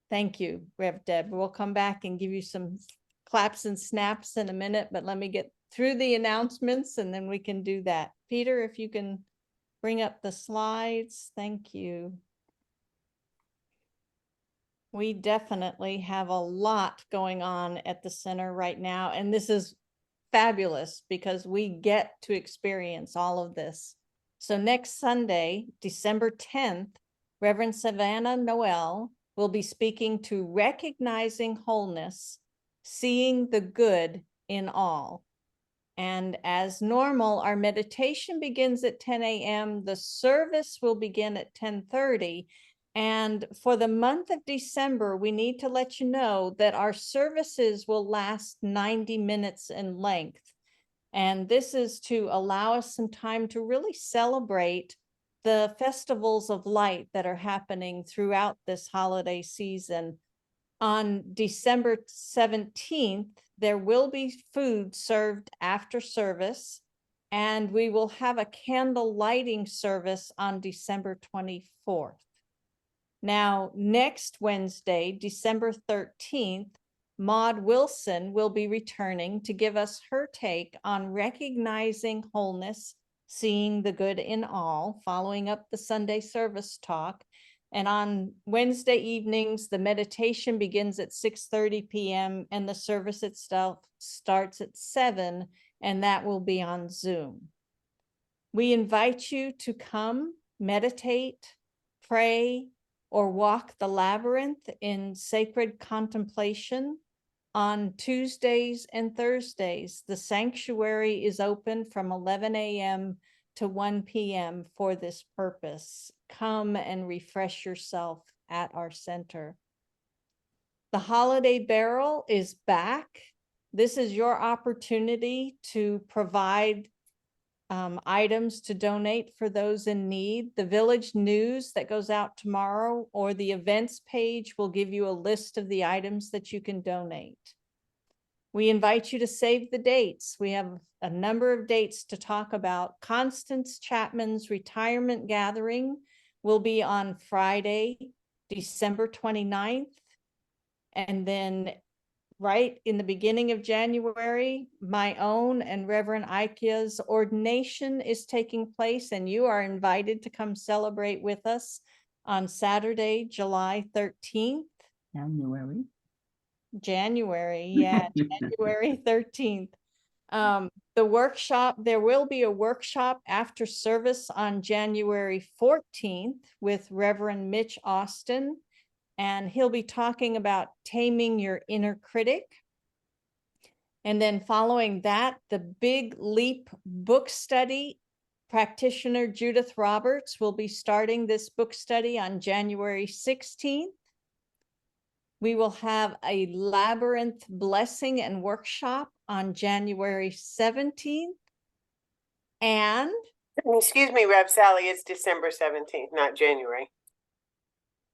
Speaker 1: thank you, Rev Deb. We'll come back and give you some claps and snaps in a minute, but let me get through the announcements and then we can do that. Peter, if you can bring up the slides. Thank you. We definitely have a lot going on at the center right now, and this is fabulous because we get to experience all of this. So next Sunday, December 10th, Reverend Savannah Noel will be speaking to Recognizing Wholeness, Seeing the Good in All. And as normal, our meditation begins at 10 a.m. The service will begin at 10:30. And for the month of December, we need to let you know that our services will last 90 minutes in length. And this is to allow us some time to really celebrate the festivals of light that are happening throughout this holiday season. On December 17th, there will be food served after service, and we will have a candle lighting service on December 24th. Now, next Wednesday, December 13th, Maud Wilson will be returning to give us her take on recognizing wholeness, seeing the good in all, following up the Sunday service talk. And on Wednesday evenings, the meditation begins at 6:30 p.m. and the service itself starts at 7, and that will be on Zoom. We invite you to come, meditate, pray, or walk the labyrinth in sacred contemplation. On Tuesdays and Thursdays, the sanctuary is open from 11 a.m. to 1 p.m. for this purpose. Come and refresh yourself at our center. The holiday barrel is back. This is your opportunity to provide items to donate for those in need. The village news that goes out tomorrow or the events page will give you a list of the items that you can donate. We invite you to save the dates. We have a number of dates to talk about. Constance Chapman's retirement gathering will be on Friday, December 29th. And then right in the beginning of January, my own and Reverend Ikea's ordination is taking place, and you are invited to come celebrate with us on Saturday, July 13th. January, yeah, January 13th. The workshop, there will be a workshop after service on January 14th with Reverend Mitch Austin, and he'll be talking about taming your inner critic. And then following that, the Big Leap book study Practitioner Judith Roberts will be starting this book study on January 16th. We will have a labyrinth blessing and workshop on January 17th. And
Speaker 5: Excuse me, Rev Sally, it's December 17th, not January.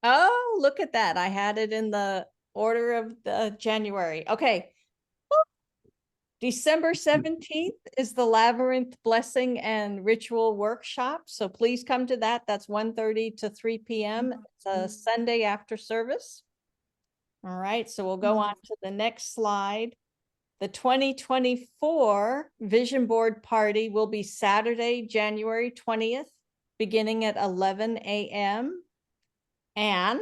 Speaker 1: oh, look at that. I had it in the order of the January. Okay. December 17th is the Labyrinth Blessing and Ritual Workshop. So please come to that. That's 1:30 to 3 p.m. It's a Sunday after service. All right, so we'll go on to the next slide. The 2024 Vision Board Party will be Saturday, January 20th, beginning at 11 a.m. And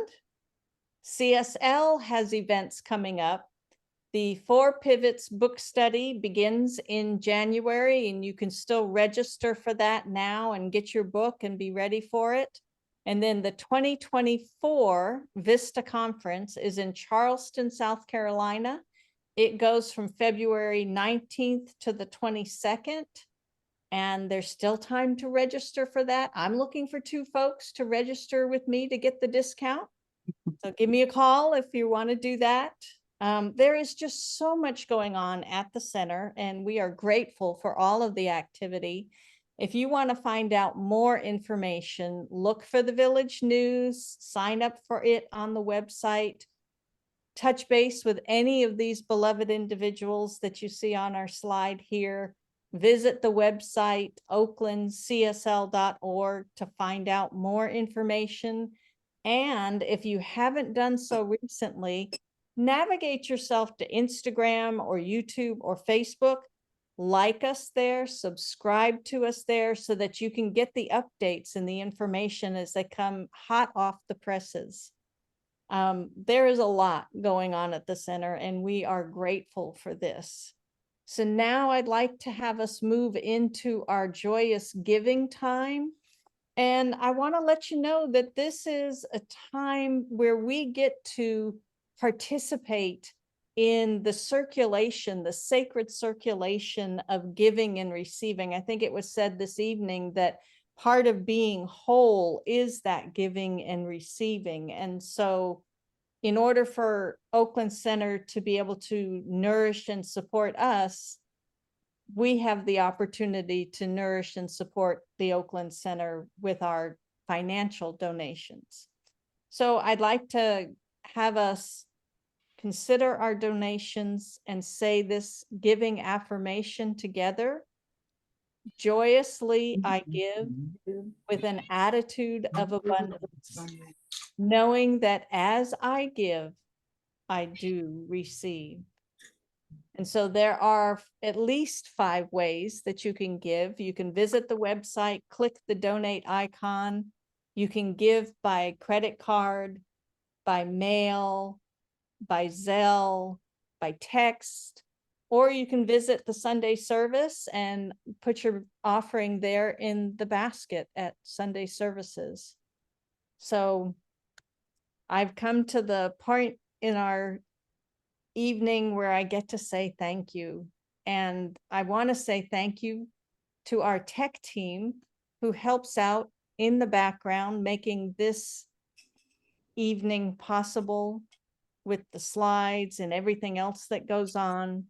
Speaker 1: CSL has events coming up. The 4 Pivots book study begins in January, and you can still register for that now and get your book and be ready for it. And then the 2024 Vista Conference is in Charleston, South Carolina. It goes from February 19th to the 22nd. And there's still time to register for that. I'm looking for 2 folks to register with me to get the discount. So give me a call if you want to do that. There is just so much going on at the center, and we are grateful for all of the activity. If you want to find out more information, look for the Village News, sign up for it on the website, touch base with any of these beloved individuals that you see on our slide here. Visit the website, oaklandcsl.org, to find out more information. And if you haven't done so recently, navigate yourself to Instagram or YouTube or Facebook, like us there, subscribe to us there so that you can get the updates and the information as they come hot off the presses. There is a lot going on at the center, and we are grateful for this. So now I'd like to have us move into our joyous giving time. And I want to let you know that this is a time where we get to participate in the circulation, the sacred circulation of giving and receiving. I think it was said this evening that part of being whole is that giving and receiving. And so in order for Oakland Center to be able to nourish and support us, we have the opportunity to nourish and support the Oakland Center with our financial donations. So I'd like to have us consider our donations and say this giving affirmation together. Joyously I give with an attitude of abundance, knowing that as I give, I do receive. And so there are at least 5 ways that you can give. You can visit the website, click the donate icon. You can give by credit card, by mail, by Zelle, by text, or you can visit the Sunday service and put your offering there in the basket at Sunday services. So I've come to the point in our evening where I get to say thank you. And I want to say thank you to our tech team who helps out in the background, making this evening possible with the slides and everything else that goes on.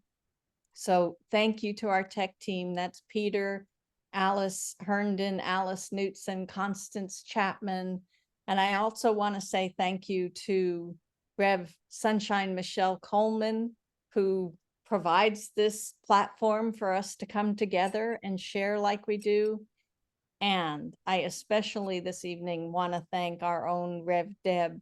Speaker 1: So thank you to our tech team. That's Peter, Alice Herndon, Alice Knutson, Constance Chapman. And I also want to say thank you to Rev Sunshine Michelle Coleman, who provides this platform for us to come together and share like we do. And I especially this evening want to thank our own Rev Deb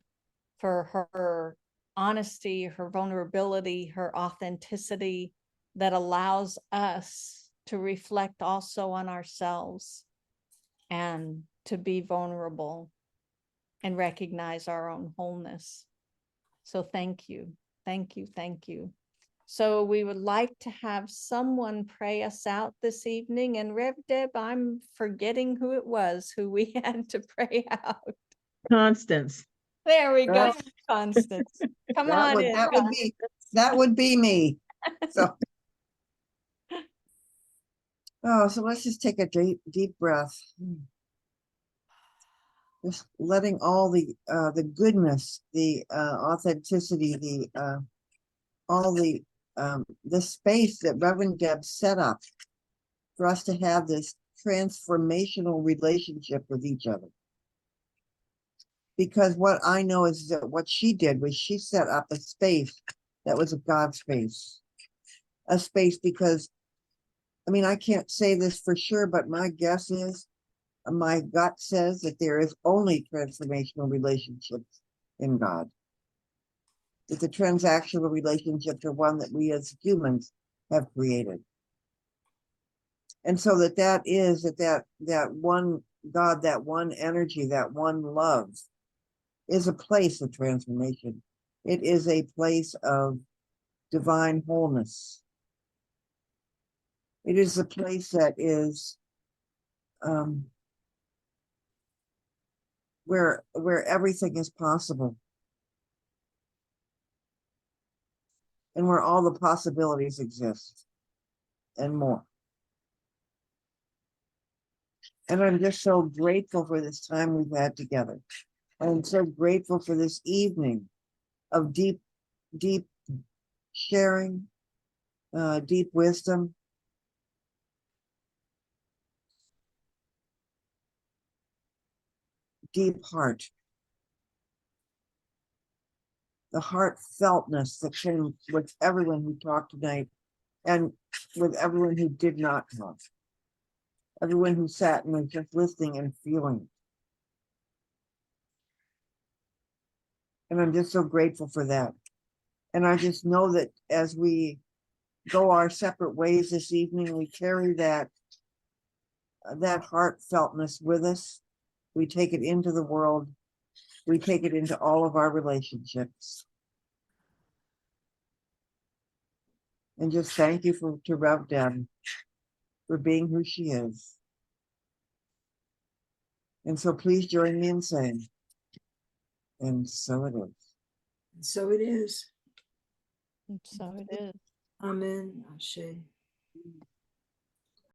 Speaker 1: for her honesty, her vulnerability, her authenticity that allows us to reflect also on ourselves and to be vulnerable and recognize our own wholeness. So thank you, thank you, thank you. So we would like to have someone pray us out this evening. And Rev Deb, I'm forgetting who it was who we had to pray out.
Speaker 2: Constance.
Speaker 1: There we go, Constance. Come on in.
Speaker 4: That would be me. So Oh, so let's just take a deep breath. Just letting all the goodness, the authenticity, all the space that Reverend Deb set up for us to have this transformational relationship with each other. Because what I know is that what she did was she set up a space that was a God space. A space because, I mean, I can't say this for sure, but my guess is, my gut says that there is only transformational relationships in God. That the transactional relationships are one that we as humans have created. And so that is that one God, that one energy, that one love is a place of transformation. It is a place of divine wholeness. It is a place that is where everything is possible. And where all the possibilities exist and more. And I'm just so grateful for this time we've had together. I'm so grateful for this evening of deep sharing, deep wisdom. Deep heart. The heartfeltness that came with everyone who talked tonight and with everyone who did not talk. Everyone who sat and was just listening and feeling. And I'm just so grateful for that. And I just know that as we go our separate ways this evening, we carry that heartfeltness with us. We take it into the world. We take it into all of our relationships. And just thank you to Rev Deb for being who she is. And so please join me in saying, and so it is.
Speaker 7: So it is.
Speaker 1: And so it is.
Speaker 7: Amen. Ashe.